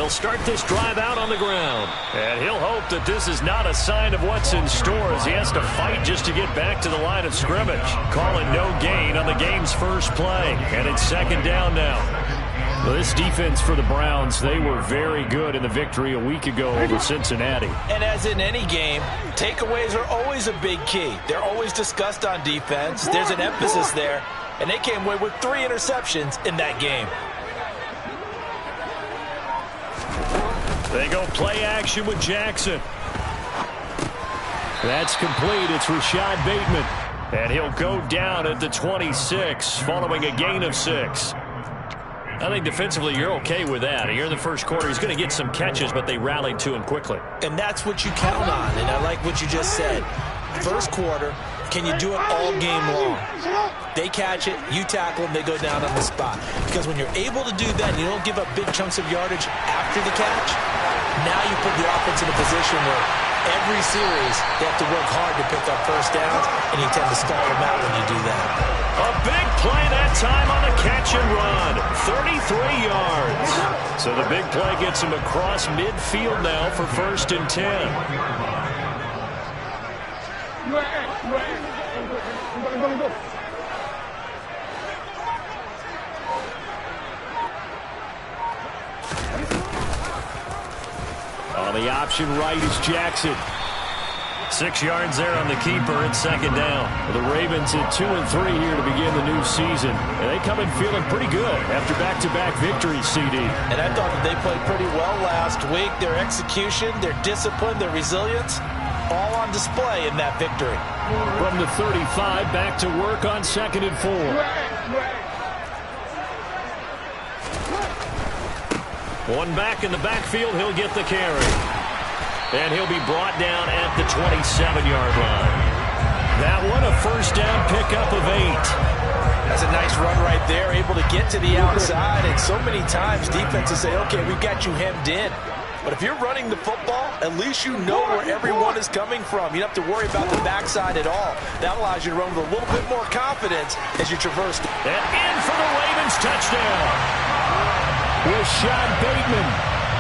they'll start this drive out on the ground. And he'll hope that this is not a sign of what's in store as he has to fight just to get back to the line of scrimmage. Calling no gain on the game's first play. And it's second down now. Well, this defense for the Browns, they were very good in the victory a week ago over Cincinnati. And as in any game, takeaways are always a big key. They're always discussed on defense. There's an emphasis there. And they came away with 3 interceptions in that game. They go play action with Jackson. That's complete. It's Rashad Bateman. And he'll go down at the 26 following a gain of 6. I think defensively you're okay with that. Here in the first quarter, he's going to get some catches, but they rallied to him quickly. And that's what you count on, and I like what you just said. First quarter, can you do it all game long? They catch it, you tackle them, they go down on the spot. Because when you're able to do that and you don't give up big chunks of yardage after the catch, now you put the offense in a position where every series they have to work hard to pick up first downs, and you tend to stall them out when you do that. A big play that time on the catch and run. 33 yards. So the big play gets him across midfield now for 1st and 10. On the option right is Jackson. 6 yards there on the keeper and second down. The Ravens at 2-3 here to begin the new season. And they come in feeling pretty good after back-to-back victories, CD. And I thought that they played pretty well last week. Their execution, their discipline, their resilience, all on display in that victory. From the 35, back to work on 2nd and 4. One back in the backfield, he'll get the carry. And he'll be brought down at the 27-yard line. That one, a first down pickup of 8. That's a nice run right there, able to get to the outside. And so many times defenses say, okay, we've got you hemmed in. But if you're running the football, at least you know where everyone is coming from. You don't have to worry about the backside at all. That allows you to run with a little bit more confidence as you traverse. And in for the Ravens touchdown. Rashad Bateman,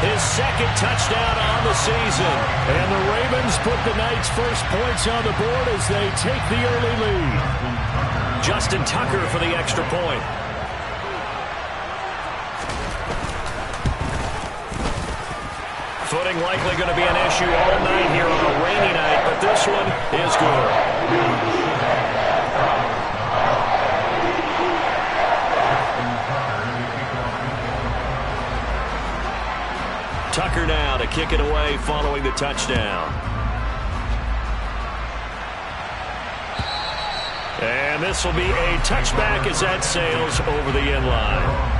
his 2nd touchdown on the season. And the Ravens put the night's first points on the board as they take the early lead. Justin Tucker for the extra point. Footing likely going to be an issue all night here on a rainy night, but this one is good. Tucker now to kick it away following the touchdown. And this will be a touchback as that sails over the end line.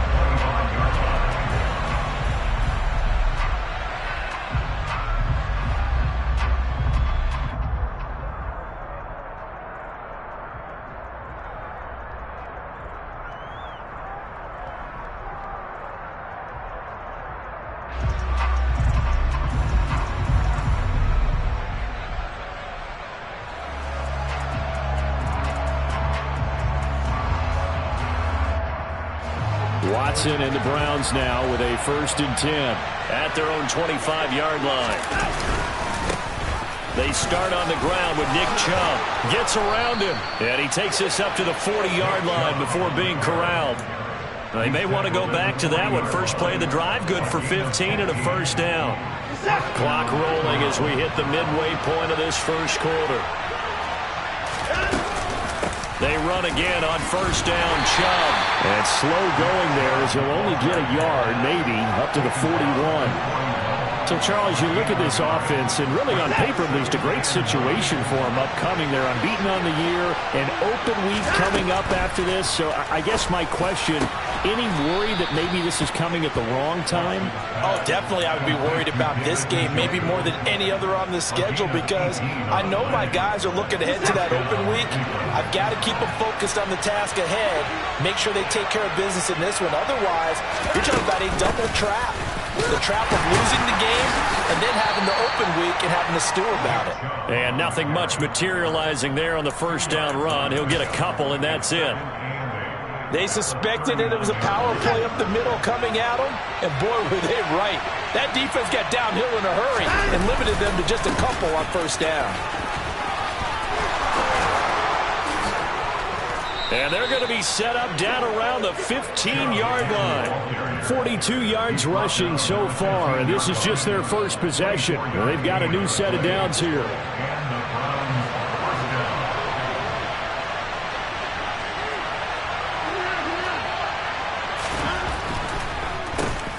Watson and the Browns now with a 1st and 10 at their own 25-yard line. They start on the ground with Nick Chubb. Gets around him, and he takes this up to the 40-yard line before being corralled. They may want to go back to that one. First play of the drive, good for 15 and a first down. Clock rolling as we hit the midway point of this first quarter. They run again on first down, Chubb. And slow going there as he'll only get a yard, maybe, up to the 41. So, Charles, you look at this offense, and really on paper, there's a great situation for them upcoming. They're unbeaten on the year, an open week coming up after this. So I guess my question, any worry that maybe this is coming at the wrong time? Oh, definitely I would be worried about this game, maybe more than any other on the schedule, because I know my guys are looking ahead to that open week. I've got to keep them focused on the task ahead, make sure they take care of business in this one. Otherwise, you're talking about a double trap. The trap of losing the game and then having the open week and having to stew about it. And nothing much materializing there on the first down run. He'll get a couple, and that's it. They suspected that it was a power play up the middle coming at them, and boy, were they right. That defense got downhill in a hurry and limited them to just a couple on first down. And they're going to be set up down around the 15-yard line. 42 yards rushing so far, and this is just their first possession. Well, they've got a new set of downs here.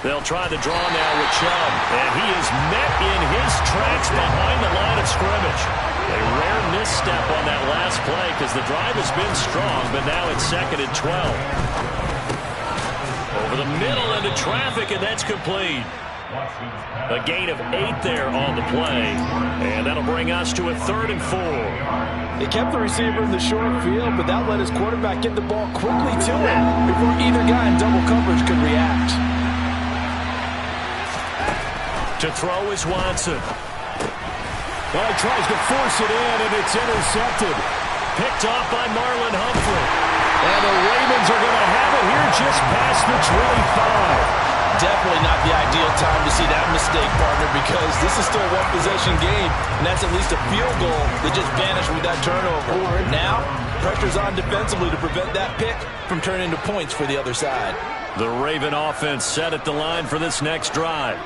They'll try the draw now with Chubb, and he is met in his tracks behind the line of scrimmage. A rare misstep on that last play because the drive has been strong, but now it's 2nd and 12. Over the middle into traffic, and that's complete. A gain of 8 there on the play, and that'll bring us to a 3rd and 4. They kept the receiver in the short field, but that let his quarterback get the ball quickly to him before either guy in double coverage could react. To throw is Watson. Well, he tries to force it in, and it's intercepted. Picked off by Marlon Humphrey. And the Ravens are going to have it here just past the 25. Definitely not the ideal time to see that mistake, partner, because this is still a one-possession game, and that's at least a field goal that just vanished with that turnover. Now, pressure's on defensively to prevent that pick from turning into points for the other side. The Raven offense set at the line for this next drive.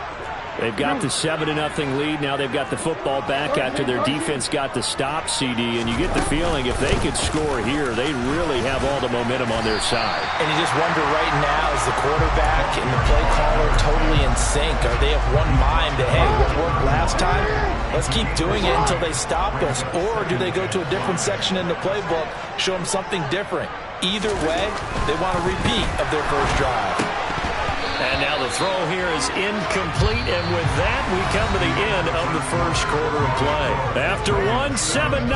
They've got the 7-0 lead. Now they've got the football back after their defense got the stop, CD. And you get the feeling if they could score here, they really have all the momentum on their side. And you just wonder right now, is the quarterback and the play caller totally in sync? Are they of one mind that, hey, what worked last time? Let's keep doing it until they stop us. Or do they go to a different section in the playbook, show them something different? Either way, they want a repeat of their first drive. And now the throw here is incomplete, and with that, we come to the end of the first quarter of play. After 7-0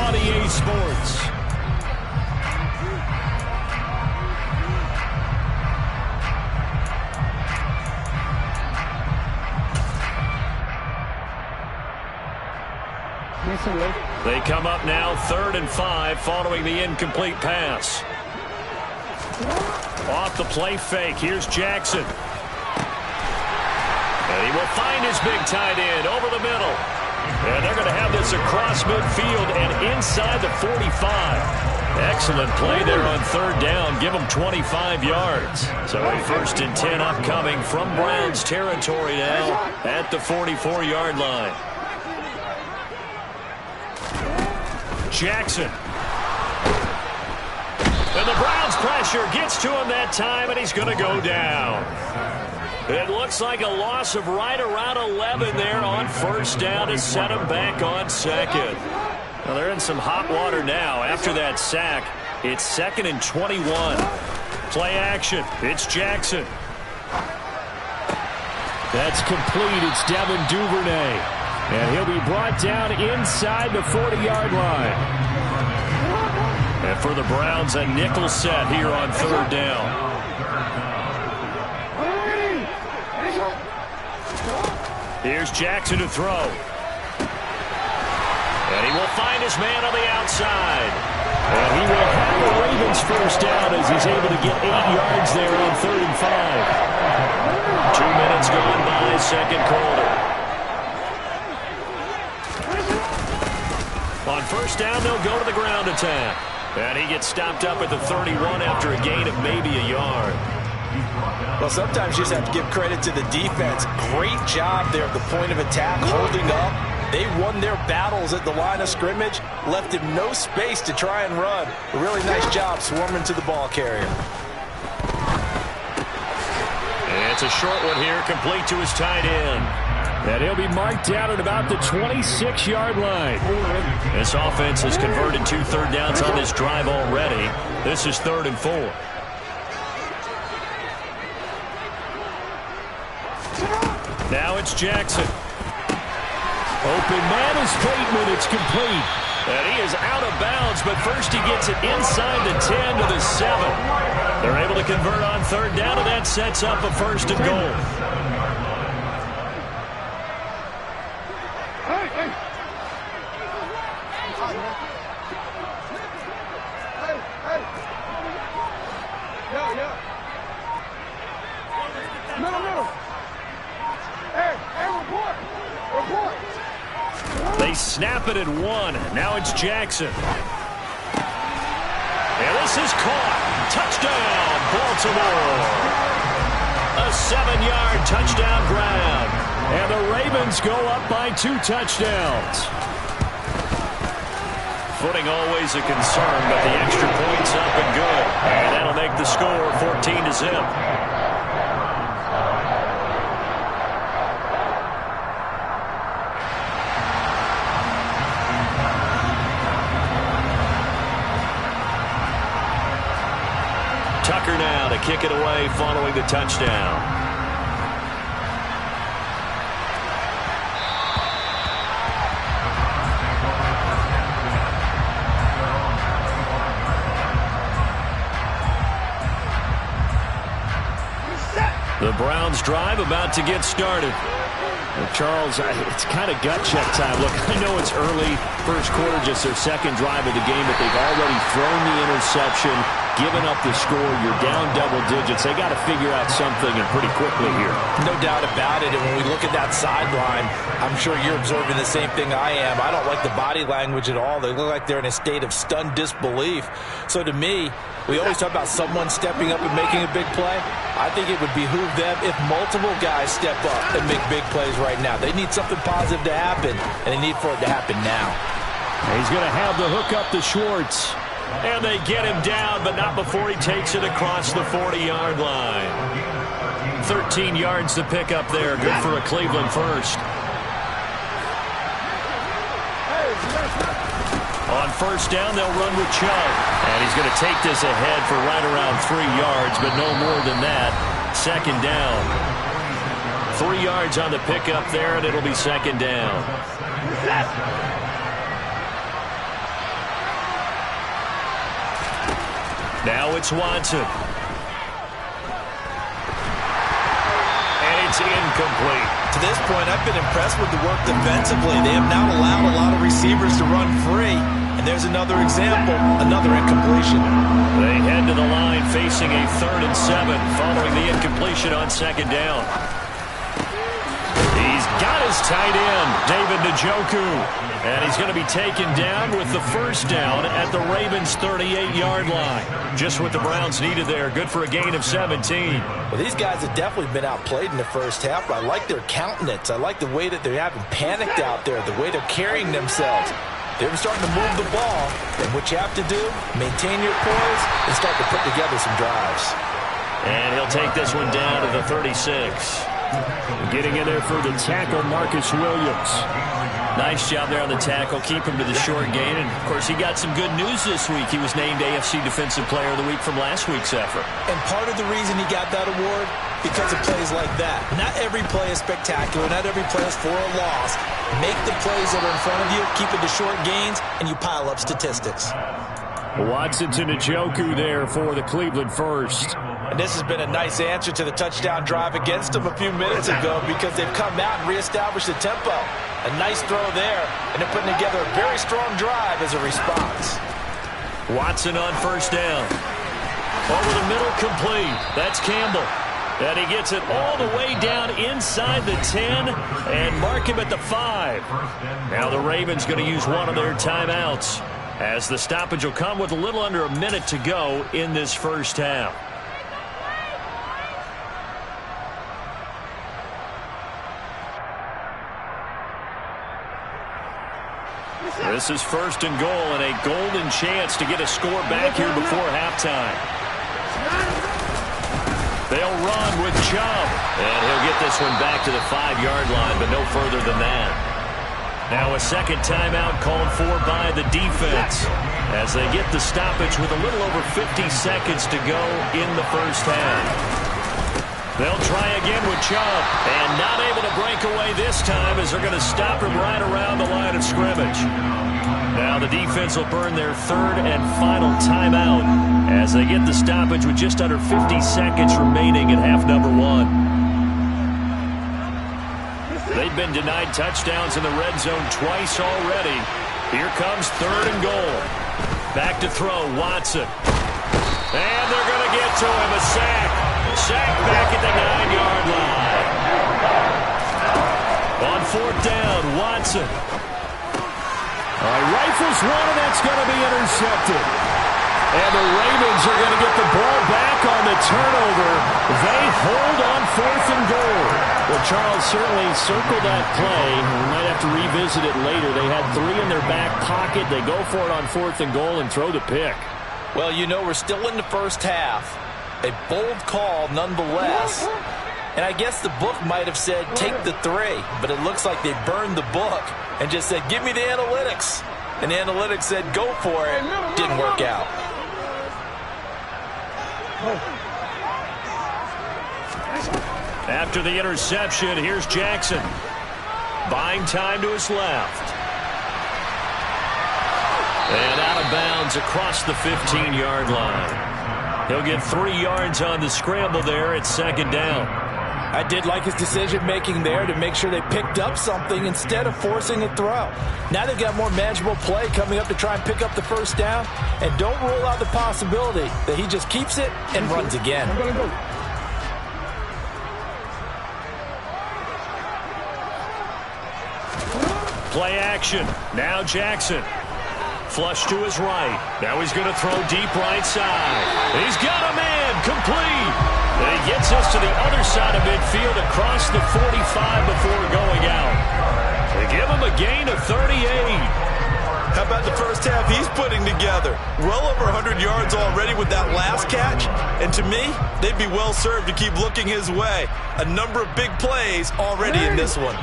on EA Sports. They come up now 3rd and 5 following the incomplete pass. Off the play fake, here's Jackson. And he will find his big tight end over the middle. And they're going to have this across midfield and inside the 45. Excellent play there on 3rd down. Give them 25 yards. So a 1st and 10 upcoming from Browns territory now at the 44-yard line. Jackson. And the Browns pressure gets to him that time, and he's going to go down. It looks like a loss of right around 11 there on 1st down to set him back on 2nd. Well, they're in some hot water now after that sack. It's 2nd and 21. Play action. It's Jackson. That's complete. It's Devin Duvernay. And he'll be brought down inside the 40-yard line. And for the Browns, a nickel set here on 3rd down. Here's Jackson to throw. And he will find his man on the outside. And he will have the Ravens first down as he's able to get 8 yards there on 3rd and 5. 2 minutes gone by, 2nd quarter. On 1st down, they'll go to the ground attack. And he gets stopped up at the 31 after a gain of maybe a yard. Well, sometimes you just have to give credit to the defense. Great job there at the point of attack, holding up. They won their battles at the line of scrimmage, left him no space to try and run. A really nice job swarming to the ball carrier. And it's a short one here, complete to his tight end. And he'll be marked down at about the 26-yard line. This offense has converted 2 third downs on this drive already. This is 3rd and 4. Now it's Jackson. Open man is Bateman. It's complete. And he is out of bounds, but first he gets it inside the 10 to the 7. They're able to convert on 3rd down, and that sets up a 1st and goal. snap it at one. Now it's Jackson. And this is caught. Touchdown, Baltimore. A 7-yard touchdown grab. And the Ravens go up by 2 touchdowns. Footing always a concern, but the extra point's up and good. And that'll make the score 14-0. Tucker now to kick it away following the touchdown. The Browns drive about to get started. Well, Charles, it's kind of gut check time. Look, I know it's early, first quarter, just their second drive of the game, but they've already thrown the interception, given up the score. You're down double digits. They got to figure out something, and pretty quickly here. No doubt about it. And when we look at that sideline, I'm sure you're observing the same thing I am. I don't like the body language at all. They look like they're in a state of stunned disbelief. So to me, we always talk about someone stepping up and making a big play. I think it would behoove them if multiple guys step up and make big plays right now. They need something positive to happen, and they need for it to happen now. He's going to have the hook up to Schwartz. And they get him down, but not before he takes it across the 40-yard line. 13 yards to pick up there. Good for a Cleveland first. On first down, they'll run with Chubb. And he's going to take this ahead for right around 3 yards, but no more than that. Second down. 3 yards on the pickup there, and it'll be second down. Now it's Watson. And it's incomplete. To this point, I've been impressed with the work defensively. They have now allowed a lot of receivers to run free. And there's another example, another incompletion. They head to the line facing a 3rd and 7 following the incompletion on second down. He's got his tight end, David Njoku. And he's going to be taken down with the first down at the Ravens' 38-yard line. Just what the Browns needed there. Good for a gain of 17. Well, these guys have definitely been outplayed in the first half, but I like their countenance. I like the way that they're having panicked out there, the way they're carrying themselves. They're starting to move the ball, and what you have to do, maintain your poise and start to put together some drives. And he'll take this one down to the 36. Getting in there for the tackle, Marcus Williams. Nice job there on the tackle. Keep him to the short gain. And, of course, he got some good news this week. He was named AFC Defensive Player of the Week from last week's effort. And part of the reason he got that award, because of plays like that. Not every play is spectacular. Not every play is for a loss. Make the plays that are in front of you, keep it to short gains, and you pile up statistics. Watson to Njoku there for the Cleveland first. And this has been a nice answer to the touchdown drive against them a few minutes ago because they've come out and reestablished the tempo. A nice throw there, and they're putting together a very strong drive as a response. Watson on first down. Over the middle, complete. That's Campbell. And he gets it all the way down inside the 10 and mark him at the 5. Now the Ravens going to use one of their timeouts as the stoppage will come with a little under a minute to go in this first half. This is first and goal and a golden chance to get a score back here before halftime. They'll run with Chubb. And he'll get this one back to the 5-yard line, but no further than that. Now a second timeout called for by the defense as they get the stoppage with a little over 50 seconds to go in the first half. They'll try again with Chubb, and not able to break away this time as they're going to stop him right around the line of scrimmage. Now the defense will burn their 3rd and final timeout as they get the stoppage with just under 50 seconds remaining at half number 1. They've been denied touchdowns in the red zone twice already. Here comes 3rd and goal. Back to throw, Watson. And they're going to get to him, a sack. Sack back at the 9-yard line. On 4th down, Watson. Rifles one, and that's going to be intercepted. And the Ravens are going to get the ball back on the turnover. They hold on 4th and goal. Well, Charles certainly circled that play. We might have to revisit it later. They had 3 in their back pocket. They go for it on 4th and goal and throw the pick. Well, you know, we're still in the first half. A bold call nonetheless. And I guess the book might have said take the 3, but it looks like they burned the book and just said give me the analytics. And the analytics said go for it. Didn't work out. After the interception, here's Jackson. Buying time to his left. And out of bounds across the 15-yard line. He'll get 3 yards on the scramble there at 2nd down. I did like his decision-making there to make sure they picked up something instead of forcing a throw. Now they've got more manageable play coming up to try and pick up the 1st down. And don't rule out the possibility that he just keeps it and runs again. Play action. Now Jackson. Flush to his right. Now he's going to throw deep right side. He's got a man. Complete. And he gets us to the other side of midfield across the 45 before going out. They give him a gain of 38. How about the first half he's putting together? Well over 100 yards already with that last catch. And to me, they'd be well served to keep looking his way. A number of big plays already in this one.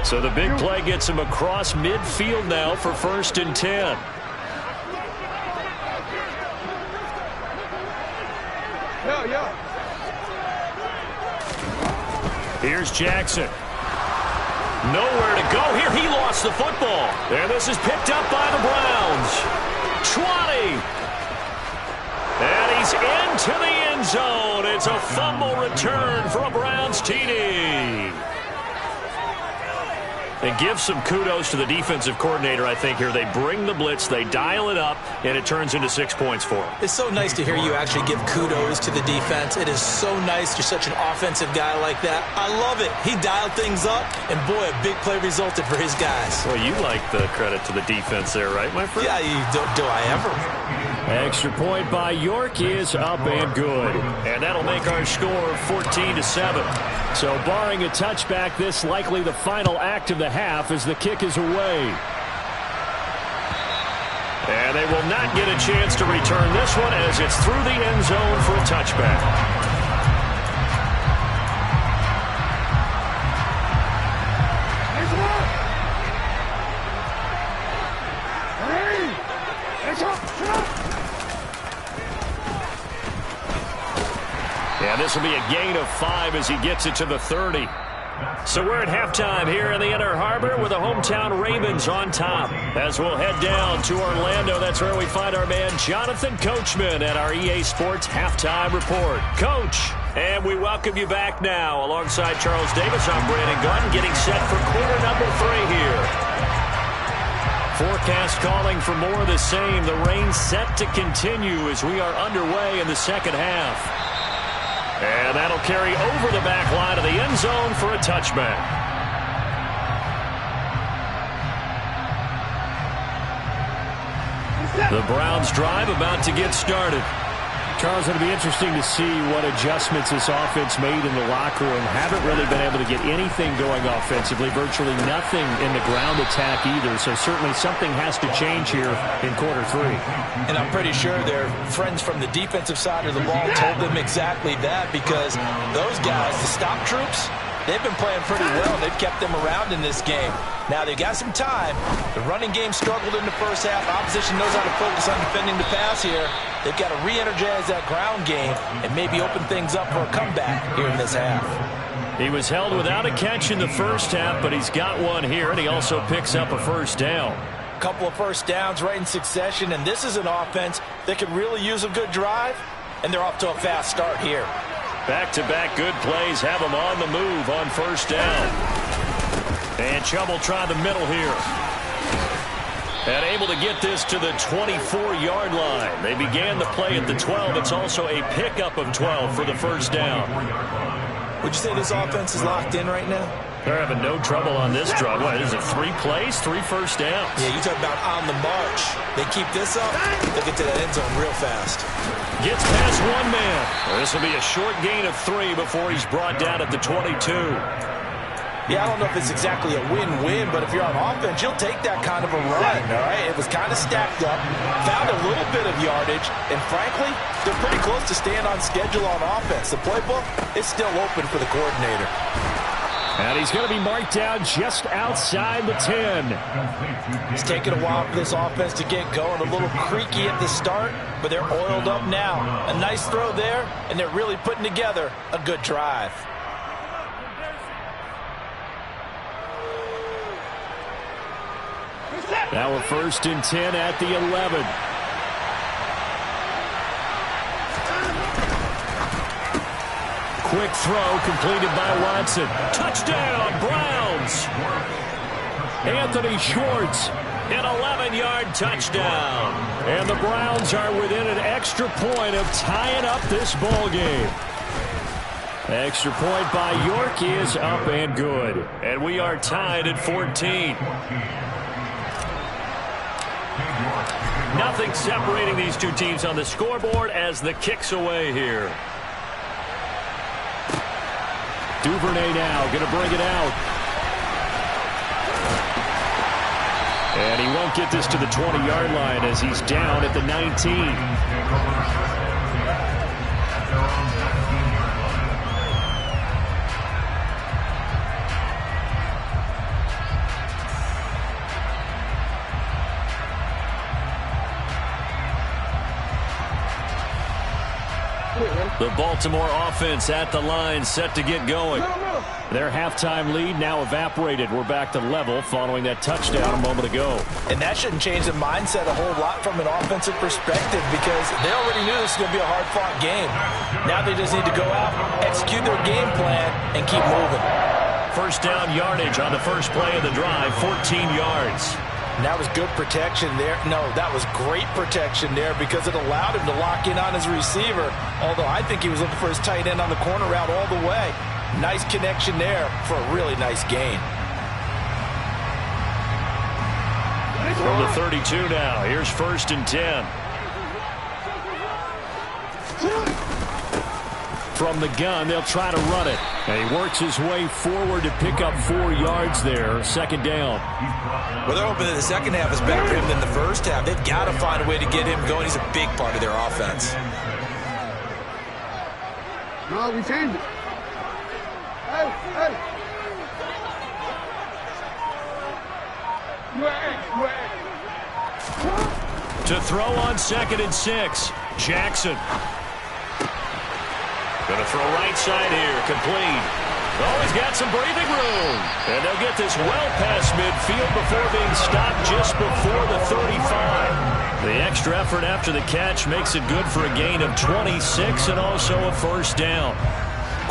So the big play gets him across midfield now for 1st and 10. Here's Jackson. Nowhere to go here. He lost the football. And this is picked up by the Browns. 20. And he's into the end zone. It's a fumble return for a Browns TD. And give some kudos to the defensive coordinator, I think, here. They bring the blitz, they dial it up, and it turns into 6 points for them. It's so nice to hear you actually give kudos to the defense. It is so nice you're such an offensive guy like that. I love it. He dialed things up, and boy, a big play resulted for his guys. Well, you like the credit to the defense there, right, my friend? Yeah, do I ever? Extra point by York is up and good. And that'll make our score 14-7. So barring a touchback, this likely the final act of the half as the kick is away. And they will not get a chance to return this one as it's through the end zone for a touchback. And this will be a gain of 5 as he gets it to the 30. So we're at halftime here in the Inner Harbor with the hometown Ravens on top. As we'll head down to Orlando, that's where we find our man Jonathan Coachman at our EA Sports Halftime Report. Coach, and we welcome you back now. Alongside Charles Davis, I'm Brandon Gunn, getting set for quarter number 3 here. Forecast calling for more of the same. The rain set to continue as we are underway in the second half. And that'll carry over the back line of the end zone for a touchback. The Browns drive about to get started. Charles, it'll be interesting to see what adjustments this offense made in the locker room. Haven't really been able to get anything going offensively, virtually nothing in the ground attack either. So certainly something has to change here in quarter 3. And I'm pretty sure their friends from the defensive side of the ball told them exactly that, because those guys, the stop troops, they've been playing pretty well. They've kept them around in this game. Now they've got some time. The running game struggled in the first half. Opposition knows how to focus on defending the pass here. They've got to re-energize that ground game and maybe open things up for a comeback here in this half. He was held without a catch in the first half, but he's got one here, and he also picks up a first down. A couple of first downs right in succession, and this is an offense that could really use a good drive, and they're off to a fast start here. Back-to-back good plays have them on the move on first down. And Chubb will try the middle here. And able to get this to the 24-yard line. They began the play at the 12. It's also a pickup of 12 for the first down. Would you say this offense is locked in right now? They're having no trouble on this drive. What is it, 3 plays, 3 first downs? Yeah, you talk about on the march. They keep this up, they'll get to that end zone real fast. Gets past one man. This will be a short gain of 3 before he's brought down at the 22. Yeah, I don't know if it's exactly a win-win, but if you're on offense, you'll take that kind of a run, all right? It was kind of stacked up, found a little bit of yardage, and frankly, they're pretty close to staying on schedule on offense. The playbook is still open for the coordinator. And he's going to be marked down just outside the 10. It's taken a while for this offense to get going. A little creaky at the start, but they're oiled up now. A nice throw there, and they're really putting together a good drive. Now we're 1st and 10 at the 11. Quick throw completed by Watson. Touchdown, Browns. Anthony Schwartz, an 11-yard touchdown. And the Browns are within an extra point of tying up this ball game. Extra point by York is up and good. And we are tied at 14. Nothing separating these two teams on the scoreboard as the kick's away here. Duvernay now going to bring it out. And he won't get this to the 20-yard line as he's down at the 19. The Baltimore offense at the line, set to get going. Their halftime lead now evaporated. We're back to level following that touchdown a moment ago. And that shouldn't change the mindset a whole lot from an offensive perspective because they already knew this was going to be a hard-fought game. Now they just need to go out, execute their game plan, and keep moving. First down yardage on the first play of the drive, 14 yards. And that was good protection there. No, that was great protection there because it allowed him to lock in on his receiver, although I think he was looking for his tight end on the corner route all the way. Nice connection there for a really nice gain. From the 32 now, here's 1st and 10. From the gun, they'll try to run it. And he works his way forward to pick up 4 yards there. 2nd down. Well, they're hoping that the second half is better for him than the first half. They've got to find a way to get him going. He's a big part of their offense. No, we changed it. Hey, hey. To throw on 2nd and 6. Jackson. Going to throw right side here, complete. Oh, he's got some breathing room. And they'll get this well past midfield before being stopped just before the 35. The extra effort after the catch makes it good for a gain of 26 and also a first down.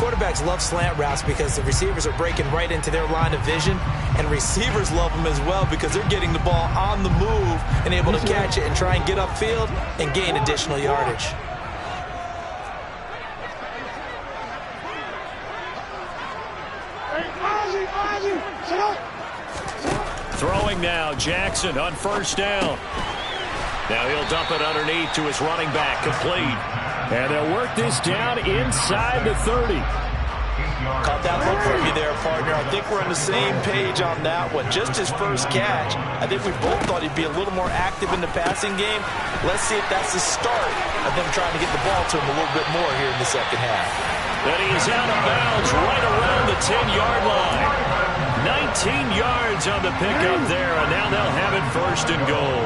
Quarterbacks love slant routes because the receivers are breaking right into their line of vision, and receivers love them as well because they're getting the ball on the move and able to catch it and try and get upfield and gain additional yardage. Throwing now, Jackson on first down. Now he'll dump it underneath to his running back, complete. And they'll work this down inside the 30. Caught that look from you there, partner. I think we're on the same page on that one. Just his first catch. I think we both thought he'd be a little more active in the passing game. Let's see if that's the start of them trying to get the ball to him a little bit more here in the second half. Then he is out of bounds right around the 10-yard line. 19 yards on the pickup there, and now they'll have it 1st and goal.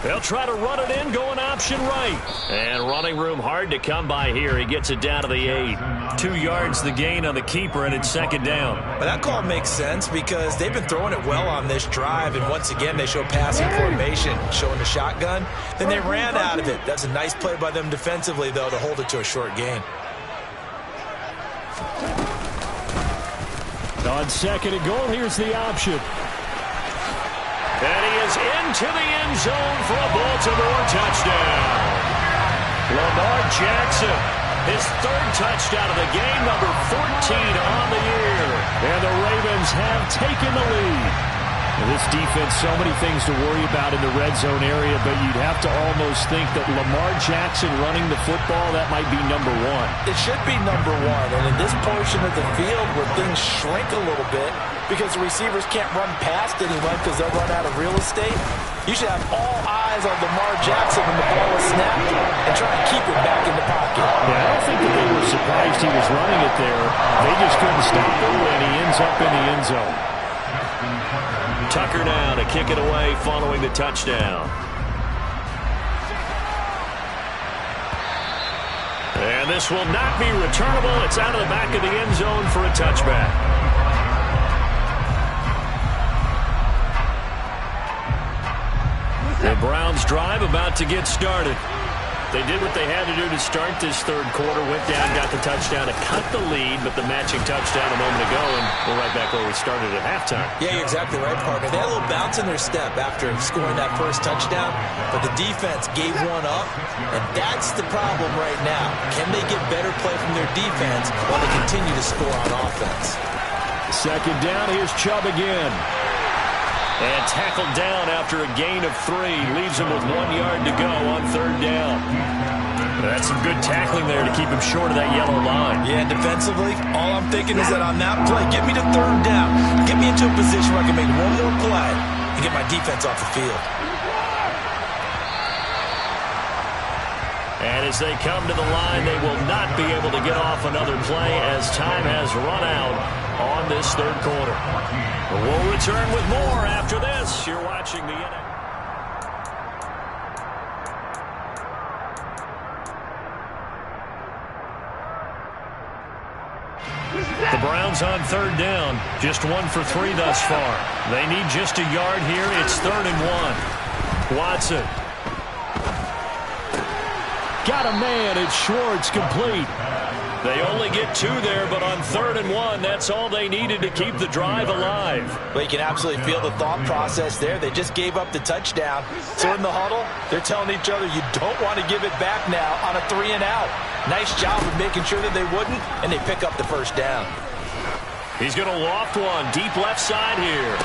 They'll try to run it in, going option right. And running room hard to come by here. He gets it down to the 8. 2 yards the gain on the keeper, and it's 2nd down. But that call makes sense because they've been throwing it well on this drive, and once again they show passing formation, showing the shotgun. Then they ran out of it. That's a nice play by them defensively, though, to hold it to a short gain. On 2nd and goal, here's the option. And he is into the end zone for a Baltimore touchdown. Lamar Jackson His third touchdown of the game, number 14 on the year. And the Ravens have taken the lead. This defense, so many things to worry about in the red zone area, but you'd have to almost think that Lamar Jackson running the football, that might be number one. It should be number one, and in this portion of the field where things shrink a little bit because the receivers can't run past anyone because they'll run out of real estate, you should have all eyes on Lamar Jackson when the ball is snapped and try to keep it back in the pocket. Yeah, I don't think that they were surprised he was running it there. They just couldn't stop him, and he ends up in the end zone. Tucker now to kick it away following the touchdown. And this will not be returnable. It's out of the back of the end zone for a touchback. The Browns drive about to get started. They did what they had to do to start this third quarter. Went down, got the touchdown to cut the lead, but the matching touchdown a moment ago, and we're right back where we started at halftime. Yeah, you're exactly right, partner. They had a little bounce in their step after scoring that first touchdown, but the defense gave one up, and that's the problem right now. Can they get better play from their defense while they continue to score on offense? Second down, here's Chubb again. And tackled down after a gain of 3. Leaves him with 1 yard to go on third down. That's some good tackling there to keep him short of that yellow line. Yeah, defensively, all I'm thinking is that on that play, get me to third down. Get me into a position where I can make one more play and get my defense off the field. And as they come to the line, they will not be able to get off another play as time has run out on this third quarter. We'll return with more after this. You're watching the NFL. The Browns on third down. Just 1 for 3 thus far. They need just a yard here. It's 3rd and 1. Watson. Got a man. It's Schwartz, complete. They only get 2 there, but on 3rd and 1, that's all they needed to keep the drive alive. Well, you can absolutely feel the thought process there. They just gave up the touchdown. So in the huddle, they're telling each other, you don't want to give it back now on a 3 and out. Nice job of making sure that they wouldn't, and they pick up the first down. He's going to loft one, deep left side here.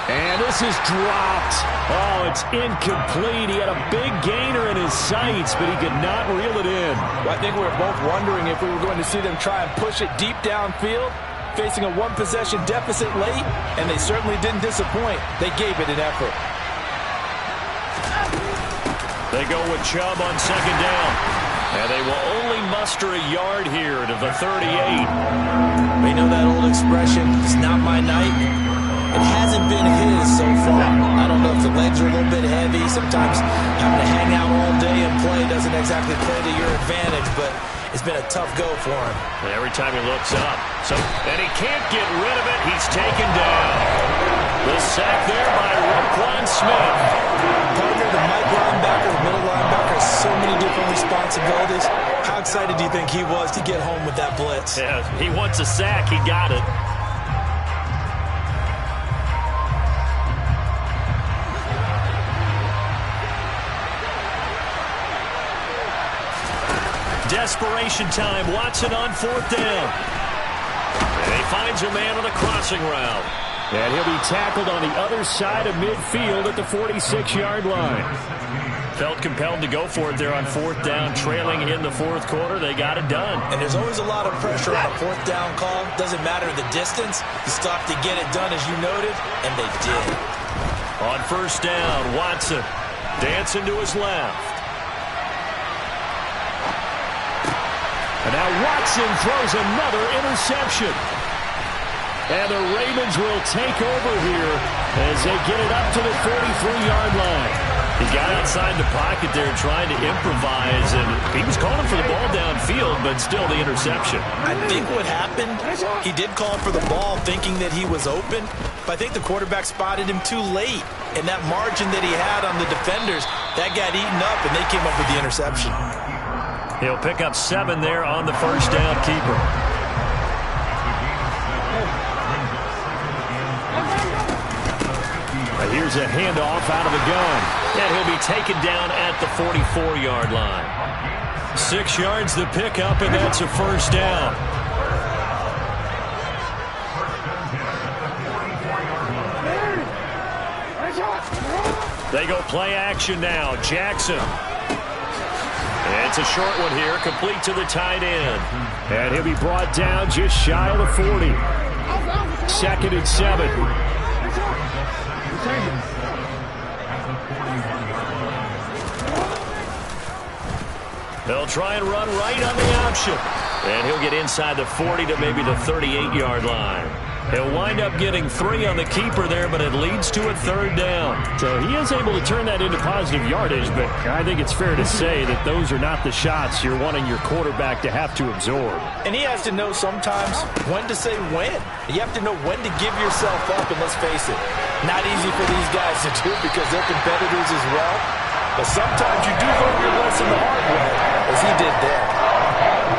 And this is dropped. Oh, it's incomplete. He had a big gainer in his sights, but he could not reel it in. Well, I think we were both wondering if we were going to see them try and push it deep downfield, facing a 1-possession deficit late, and they certainly didn't disappoint. They gave it an effort. They go with Chubb on second down. And they will only muster a yard here to the 38. You know that old expression, it's not my night? It hasn't been his so far. I don't know if the legs are a little bit heavy. Sometimes having to hang out all day and play doesn't exactly play to your advantage, but it's been a tough go for him. And every time he looks up. And he can't get rid of it. He's taken down. The sack there by Roquan Smith. Partner, the Mike linebacker, the middle linebacker, has so many different responsibilities. How excited do you think he was to get home with that blitz? Yeah, he wants a sack. He got it. Desperation time. Watson on 4th down. And he finds a man on a crossing route. And he'll be tackled on the other side of midfield at the 46-yard line. Felt compelled to go for it there on 4th down, trailing in the 4th quarter. They got it done. And there's always a lot of pressure on a 4th down call. Doesn't matter the distance. You stop to get it done, as you noted, and they did. On 1st down, Watson dancing to his left. And now Watson throws another interception. And the Ravens will take over here as they get it up to the 43-yard line. He got outside the pocket there trying to improvise, and he was calling for the ball downfield, but still the interception. I think what happened, he did call for the ball thinking that he was open, but I think the quarterback spotted him too late. And that margin that he had on the defenders, that got eaten up, and they came up with the interception. He'll pick up 7 there on the 1st down keeper. Here's a handoff out of the gun. And he'll be taken down at the 44-yard line. 6 yards the pickup, and that's a first down. They go play action now. Jackson. It's a short one here, complete to the tight end. And he'll be brought down just shy of the 40. 2nd and 7. They'll try and run right on the option. And he'll get inside the 40 to maybe the 38-yard line. He'll wind up getting 3 on the keeper there, but it leads to a 3rd down. So he is able to turn that into positive yardage, but I think it's fair to say that those are not the shots you're wanting your quarterback to have to absorb. And he has to know sometimes when to say when. You have to know when to give yourself up, and let's face it, not easy for these guys to do because they're competitors as well. But sometimes you do learn your lesson the hard way, as he did there.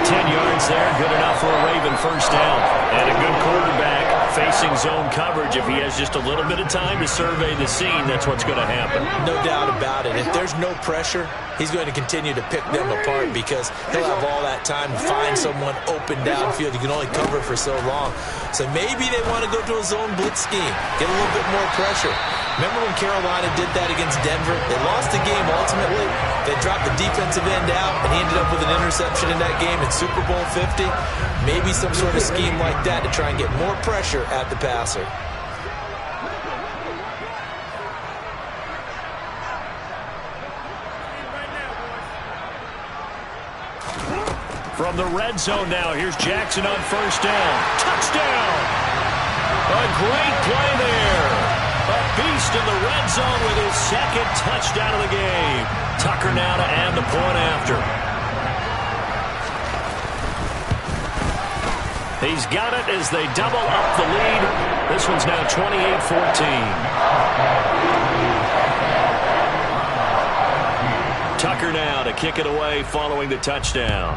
10 yards there, good enough for a Raven first down. And a good quarterback facing zone coverage. If he has just a little bit of time to survey the scene, that's what's going to happen. No doubt about it. If there's no pressure, he's going to continue to pick them apart because he'll have all that time to find someone open downfield. You can only cover for so long. So maybe they want to go to a zone blitz scheme, get a little bit more pressure. Remember when Carolina did that against Denver? They lost the game ultimately. They dropped the defensive end out, and he ended up with an interception in that game in Super Bowl 50. Maybe some sort of scheme like that to try and get more pressure at the passer. From the red zone now, here's Jackson on first down. Touchdown! A great play there. A beast in the red zone with his 2nd touchdown of the game. Tucker now to add the point after. He's got it as they double up the lead. This one's now 28-14. Tucker now to kick it away following the touchdown.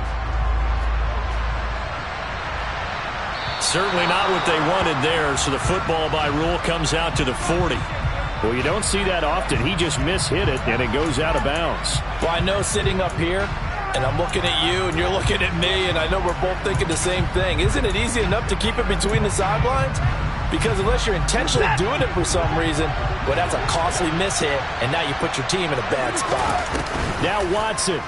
Certainly not what they wanted there, so the football by rule comes out to the 40. Well, you don't see that often. He just mishit it, and it goes out of bounds. Well, I know sitting up here, and I'm looking at you, and you're looking at me, and I know we're both thinking the same thing. Isn't it easy enough to keep it between the sidelines? Because unless you're intentionally doing it for some reason, well, that's a costly mishit, and now you put your team in a bad spot. Now Watson.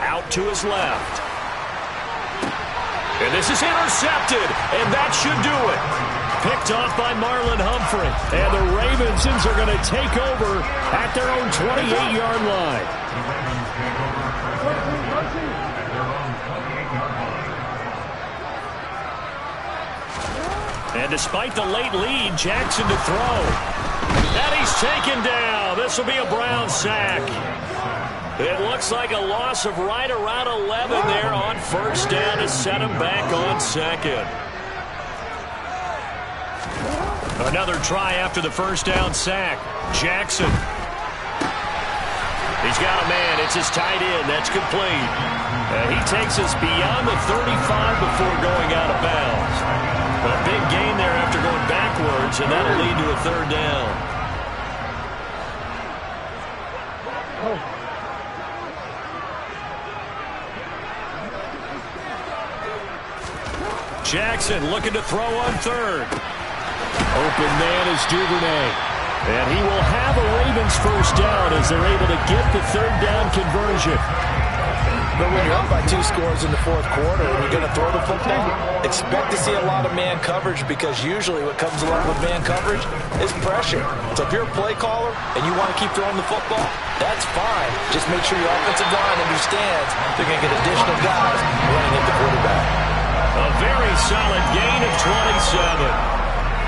Out to his left. And this is intercepted, and that should do it. Picked off by Marlon Humphrey. And the Ravensons are going to take over at their own 28-yard line. And despite the late lead, Jackson to throw. And he's taken down. This will be a Brown sack. It looks like a loss of right around 11 there on first down to set him back on 2nd. Another try after the first down sack. Jackson. He's got a man. It's his tight end. That's complete. And he takes us beyond the 35 before going out of bounds. A big gain there after going backwards, and that'll lead to a 3rd down. Jackson looking to throw on 3rd. Open man is Duvernay. And he will have a Ravens first down as they're able to get the 3rd down conversion. But when you're up by 2 scores in the 4th quarter and you're going to throw the football, expect to see a lot of man coverage because usually what comes along with man coverage is pressure. So if you're a play caller and you want to keep throwing the football, that's fine. Just make sure your offensive line understands they're going to get additional guys running at the quarterback. A very solid gain of 27.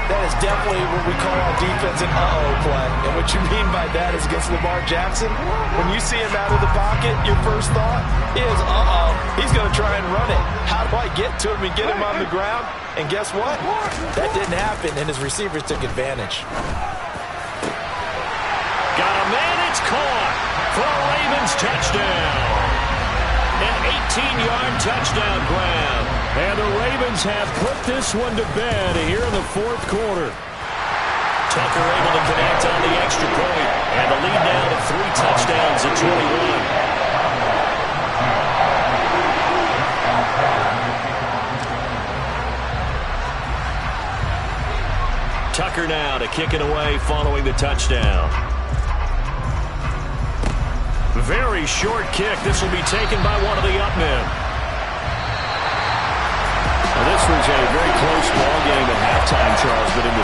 That is definitely what we call our defense an uh-oh play. And what you mean by that is against Lamar Jackson, when you see him out of the pocket, your first thought is, uh-oh, he's going to try and run it. How do I get to him and get him on the ground? And guess what? That didn't happen, and his receivers took advantage. Got a man, it's caught for a Ravens touchdown. An 18-yard touchdown grab. And the Ravens have put this one to bed here in the 4th quarter. Tucker able to connect on the extra point. And the lead now to 3 touchdowns at 21. Tucker now to kick it away following the touchdown. Very short kick. This will be taken by one of the up men. Well, this was a very close ball game at halftime, Charles, but in the